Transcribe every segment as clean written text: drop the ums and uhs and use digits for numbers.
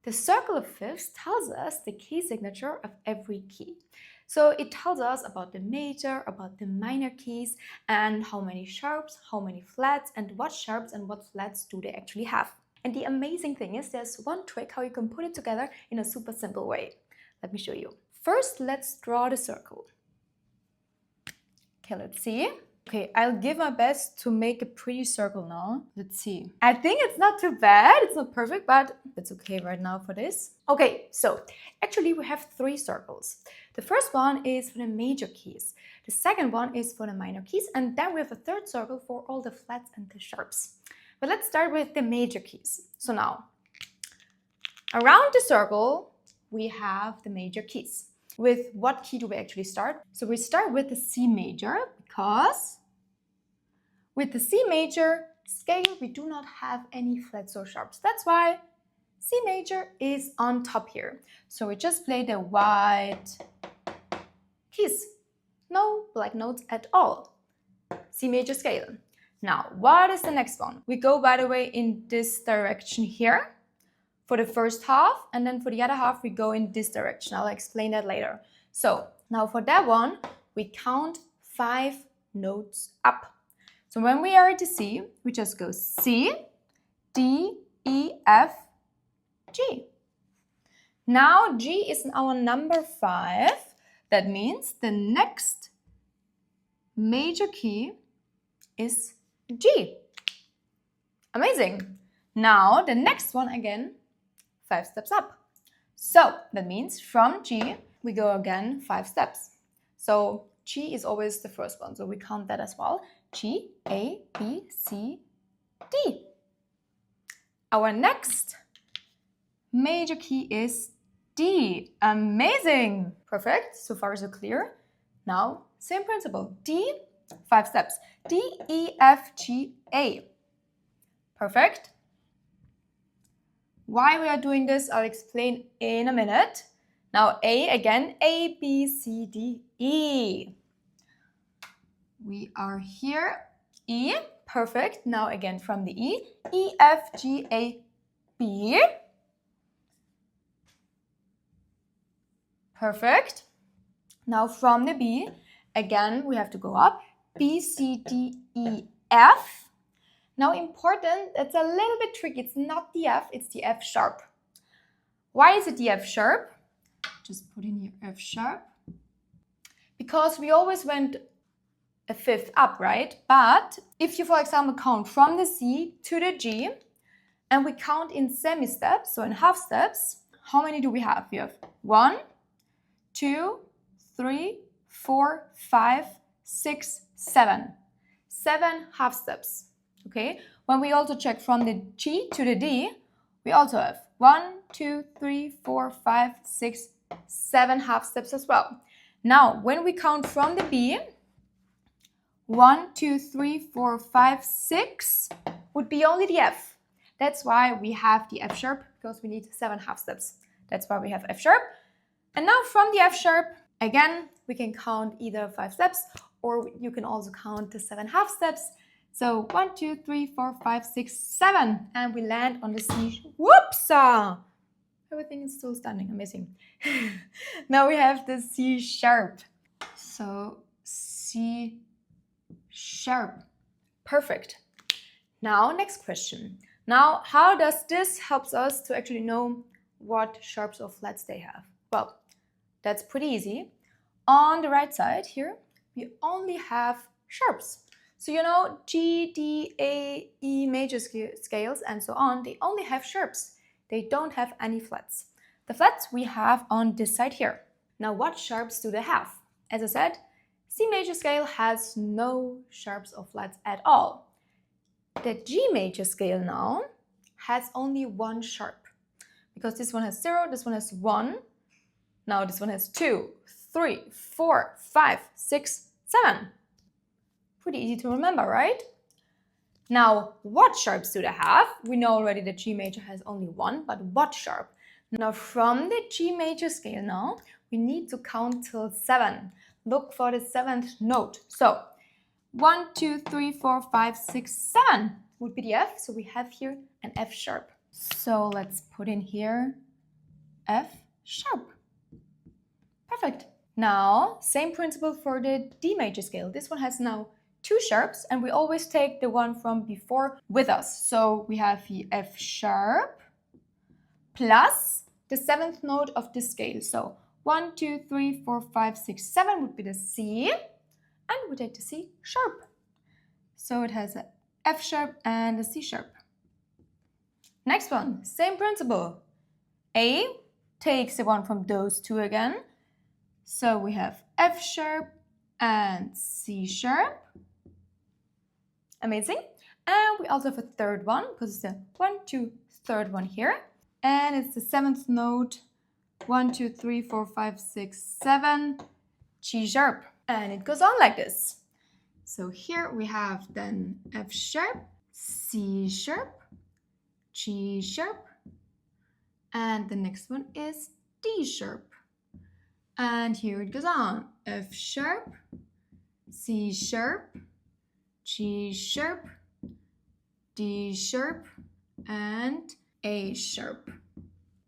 The circle of fifths tells us the key signature of every key. So it tells us about the major, about the minor keys, and how many sharps, how many flats, and what sharps and what flats do they actually have. And the amazing thing is there's one trick how you can put it together in a super simple way. Let me show you. First, let's draw the circle. Okay, let's see. Okay, I'll give my best to make a pretty circle now. Let's see. I think it's not too bad. It's not perfect, but it's okay right now for this. Okay, so actually we have 3 circles. The first one is for the major keys. The second one is for the minor keys. And then we have a third circle for all the flats and the sharps. But let's start with the major keys. So now, around the circle, we have the major keys. With what key do we actually start? So we start with the C major because with the C major scale, we do not have any flats or sharps. That's why C major is on top here. So we just play the white keys. No black notes at all. C major scale. Now, what is the next one? We go, by the way, in this direction here for the first half, and then for the other half, we go in this direction. I'll explain that later. So now for that one, we count 5 notes up. So when we are at the C, we just go C, D, E, F, G. Now G is our number 5. That means the next major key is G. Amazing. Now the next one again, 5 steps up. So that means from G, we go again 5 steps. So G is always the first one. So we count that as well. G, A, B, C, D. Our next major key is D. Amazing. Perfect. So far so clear. Now, same principle. D, 5 steps. D, E, F, G, A. Perfect. Why we are doing this, I'll explain in a minute. Now A again, A, B, C, D, E. We are here, E, perfect. Now again from the E, E, F, G, A, B. Perfect. Now from the B, again we have to go up, B, C, D, E, F. Now important, it's a little bit tricky. It's not the F, it's the F sharp. Why is it the F sharp? Just put in here F sharp. Because we always went a 5th up, right? But if you, for example, count from the C to the G, and we count in semi-steps, so in half steps, how many do we have? We have 1, 2, 3, 4, 5, 6, 7. 7 half steps. Okay, when we also check from the G to the D, we also have 1, 2, 3, 4, 5, 6, 7 half steps as well. Now, when we count from the B, 1, 2, 3, 4, 5, 6 would be only the F. That's why we have the F sharp, because we need 7 half steps. That's why we have F sharp. And now from the F sharp, again, we can count either 5 steps, or you can also count the 7 half steps. So 1, 2, 3, 4, 5, 6, 7. And we land on the C. Whoops! Everything is still standing. Amazing. Now we have the C sharp. So C sharp. Perfect. Now, next question. Now, how does this help us to actually know what sharps or flats they have? Well, that's pretty easy. On the right side here, we only have sharps. So you know, G, D, A, E major scales and so on, they only have sharps. They don't have any flats. The flats we have on this side here. Now what sharps do they have? As I said, C major scale has no sharps or flats at all. The G major scale now has only 1 sharp. Because this one has 0, this one has 1. Now this one has 2, 3, 4, 5, 6, 7. Pretty easy to remember, right? Now, what sharps do they have? We know already that G major has only 1, but what sharp? Now, from the G major scale now, we need to count till 7. Look for the 7th note. So, 1, 2, 3, 4, 5, 6, 7 would be the F. So we have here an F sharp. So let's put in here F sharp. Perfect. Now, same principle for the D major scale. This one has now 2 sharps, and we always take the one from before with us. So we have the F sharp plus the 7th note of this scale. So 1, 2, 3, 4, 5, 6, 7 would be the C, and we take the C sharp. So it has a F sharp and a C sharp. Next one, same principle. A takes the one from those 2 again. So we have F sharp and C sharp. Amazing. And we also have a third one, because it's the 1, 2, third one here. And it's the 7th note, 1, 2, 3, 4, 5, 6, 7, G sharp. And it goes on like this. So here we have then F sharp, C sharp, G sharp, and the next one is D sharp. And here it goes on. F sharp, C sharp, G sharp, D sharp, and A sharp.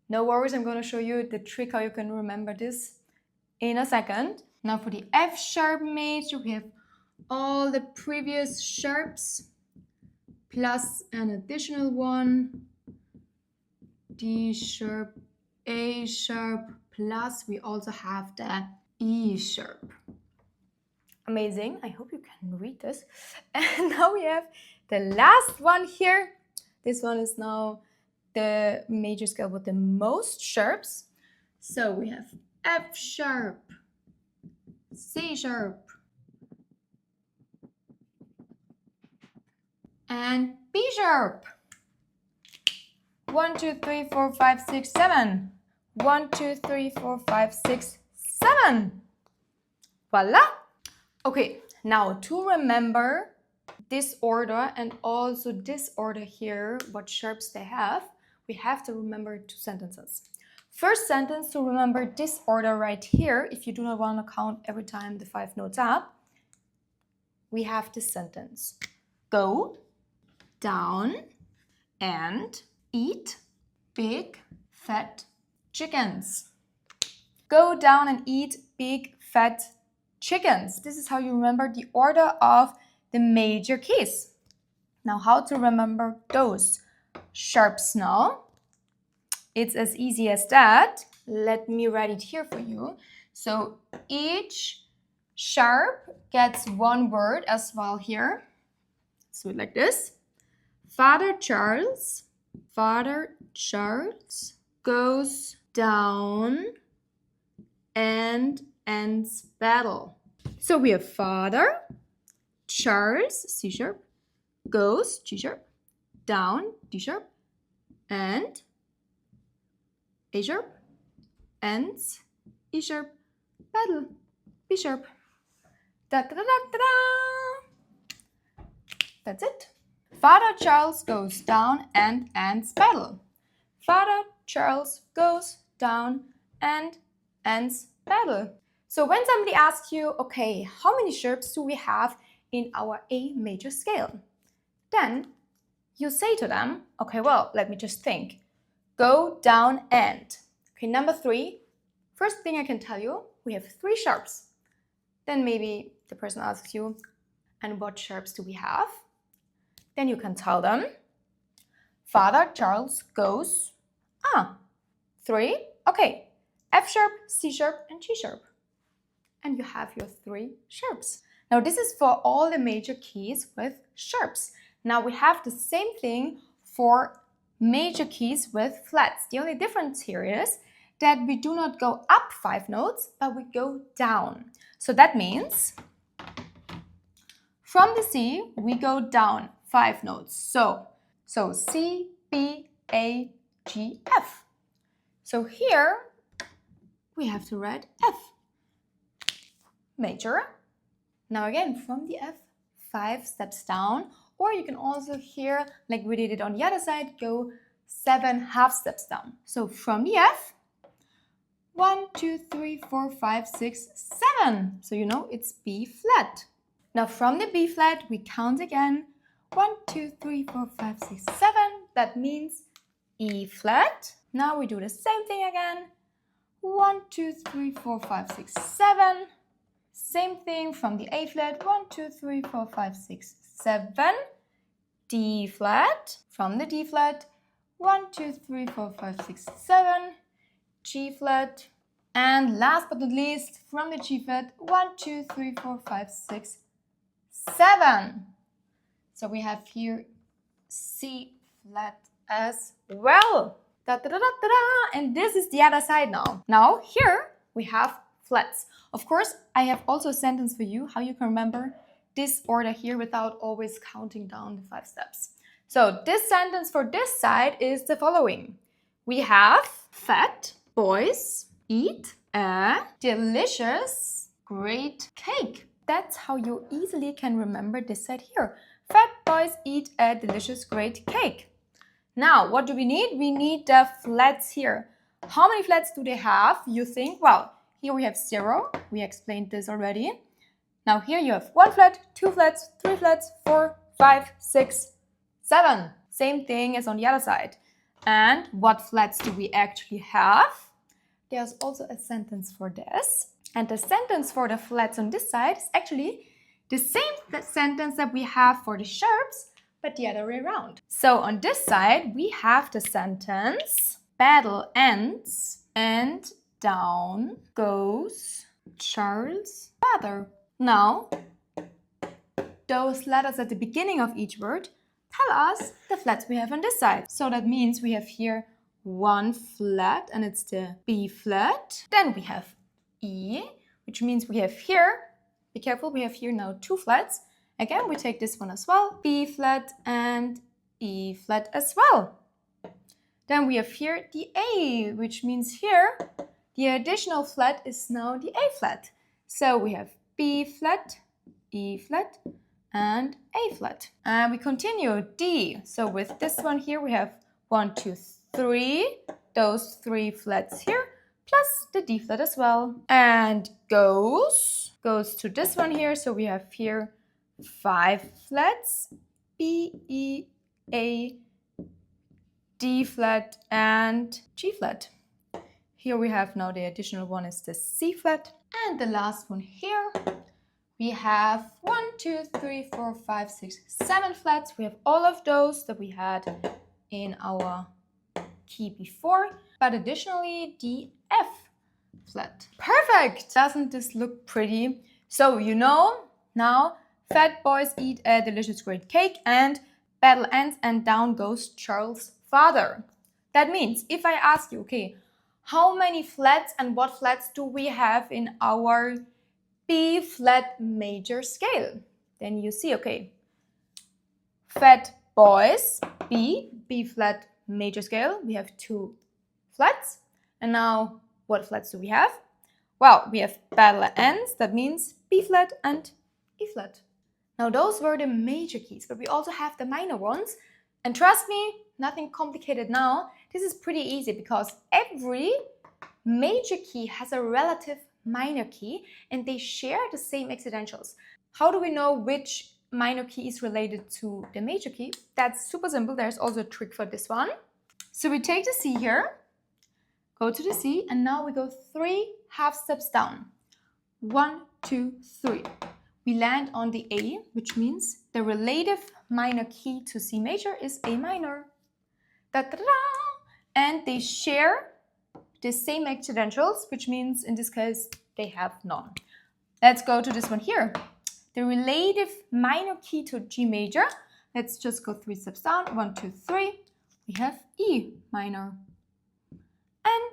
No worries, I'm going to show you the trick how you can remember this in a second. Now for the F sharp major, we have all the previous sharps plus an additional one, D sharp, A sharp, plus we also have the E sharp. Amazing, I hope you can read this. And now we have the last one here. This one is now the major scale with the most sharps. So we have F sharp, C sharp, and B sharp. 1, 2, 3, 4, 5, 6, 7. 1, 2, 3, 4, 5, 6, 7. Voila! Okay, now to remember this order and also this order here, what sharps they have, we have to remember 2 sentences. First sentence, to remember this order right here, if you do not want to count every time the 5 notes up, we have this sentence. Go down and eat big fat chickens. Go down and eat big fat chickens. This is how you remember the order of the major keys. Now, how to remember those sharps now? It's as easy as that. Let me write it here for you. So each sharp gets 1 word as well here. So like this. Father Charles goes down and ends battle. So we have Father, Charles, C sharp, goes, G sharp, down, D sharp, and A sharp, ends, E sharp, battle, B sharp. Da, da, da, da, da. That's it. Father Charles goes down and ends battle. Father Charles goes down and ends battle. So when somebody asks you, okay, how many sharps do we have in our A major scale? Then you say to them, okay, well, let me just think. Go down and. Okay, number 3. First thing I can tell you, we have 3 sharps. Then maybe the person asks you, and what sharps do we have? Then you can tell them, Father Charles goes, 3, okay, F sharp, C sharp, and G sharp. And you have your 3 sharps. Now this is for all the major keys with sharps. Now we have the same thing for major keys with flats. The only difference here is that we do not go up 5 notes, but we go down. So that means from the C, we go down 5 notes. So C, B, A, G, F. So here we have to write F. Major. Now again, from the F, 5 steps down, or you can also here, like we did it on the other side, go 7 half steps down. So from the F, 1, 2, 3, 4, 5, 6, 7. So you know it's B flat. Now from the B flat, we count again. 1, 2, 3, 4, 5, 6, 7. That means E flat. Now we do the same thing again. 1, 2, 3, 4, 5, 6, 7. Same thing from the A flat. 1, 2, 3, 4, 5, 6, 7. D flat. From the D flat. 1, 2, 3, 4, 5, 6, 7. G flat. And last but not least, from the G flat, 1, 2, 3, 4, 5, 6, 7. So we have here C flat as well. Da, da, da, da, da, da. And this is the other side now. Now here we have flats. Of course, I have also a sentence for you, how you can remember this order here without always counting down the 5 steps. So this sentence for this side is the following. We have fat boys eat a delicious great cake. That's how you easily can remember this side here. Fat boys eat a delicious great cake. Now, what do we need? We need the flats here. How many flats do they have? You think, well, here we have 0. We explained this already. Now here you have 1 flat, 2 flats, 3 flats, 4, 5, 6, 7. Same thing as on the other side. And what flats do we actually have? There's also a sentence for this. And the sentence for the flats on this side is actually the same sentence that we have for the sharps, but the other way around. So on this side, we have the sentence, battle ends and down goes Charles' father. Now, those letters at the beginning of each word tell us the flats we have on this side. So that means we have here 1 flat, and it's the B flat. Then we have E, which means we have here, be careful, we have here now 2 flats. Again, we take this one as well, B flat and E flat as well. Then we have here the A, which means here the additional flat is now the A flat. So we have B flat, E flat, and A flat. And we continue D. So with this one here, we have 1, 2, 3, those 3 flats here, plus the D flat as well. And goes to this one here. So we have here 5 flats, B, E, A, D flat, and G flat. Here we have now the additional one is the C flat. And the last one here, we have 1, 2, 3, 4, 5, 6, 7 flats. We have all of those that we had in our key before, but additionally the F flat. Perfect! Doesn't this look pretty? So you know now fat boys eat a delicious great cake and battle ends and down goes Charles' father. That means if I ask you, okay, how many flats and what flats do we have in our B flat major scale? Then you see, okay, fat boys, B flat major scale, we have 2 flats. And now what flats do we have? Well, we have battle ends, that means B flat and E flat. Now those were the major keys, but we also have the minor ones. And trust me, nothing complicated now. This is pretty easy because every major key has a relative minor key and they share the same accidentals. How do we know which minor key is related to the major key? That's super simple. There's also a trick for this one. So we take the C here, go to the C, and now we go 3 half steps down. 1, 2, 3. We land on the A, which means the relative minor key to C major is A minor. Da-da-da! And they share the same accidentals, which means in this case they have none. Let's go to this one here. The relative minor key to G major. Let's just go 3 steps down. 1, 2, 3. We have E minor. And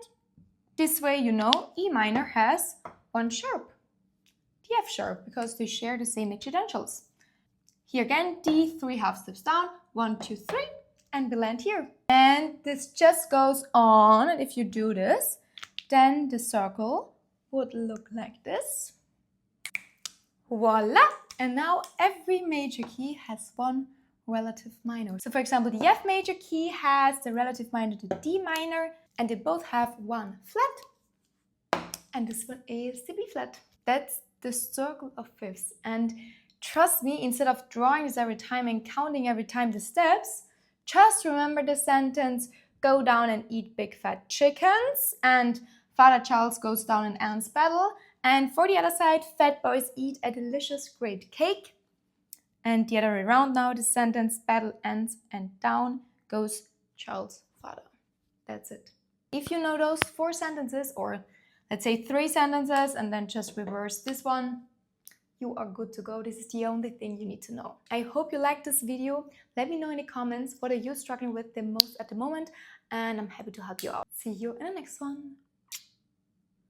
this way, you know, E minor has 1 sharp, the F sharp, because they share the same accidentals. Here again, D, 3 half steps down. 1, 2, 3. And we land here. And this just goes on. And if you do this, then the circle would look like this. Voila! And now every major key has 1 relative minor. So for example, the F major key has the relative minor to D minor, and they both have 1 flat. And this one is the B flat. That's the circle of fifths. And trust me, instead of drawing this every time and counting every time the steps, just remember the sentence, go down and eat big fat chickens, and Father Charles goes down in ants battle. And for the other side, fat boys eat a delicious great cake. And the other way around now, the sentence battle ends and down goes Charles' father. That's it. If you know those 4 sentences, or let's say 3 sentences, and then just reverse this one, you are good to go. This is the only thing you need to know. I hope you liked this video. Let me know in the comments what are you struggling with the most at the moment, and I'm happy to help you out. See you in the next one.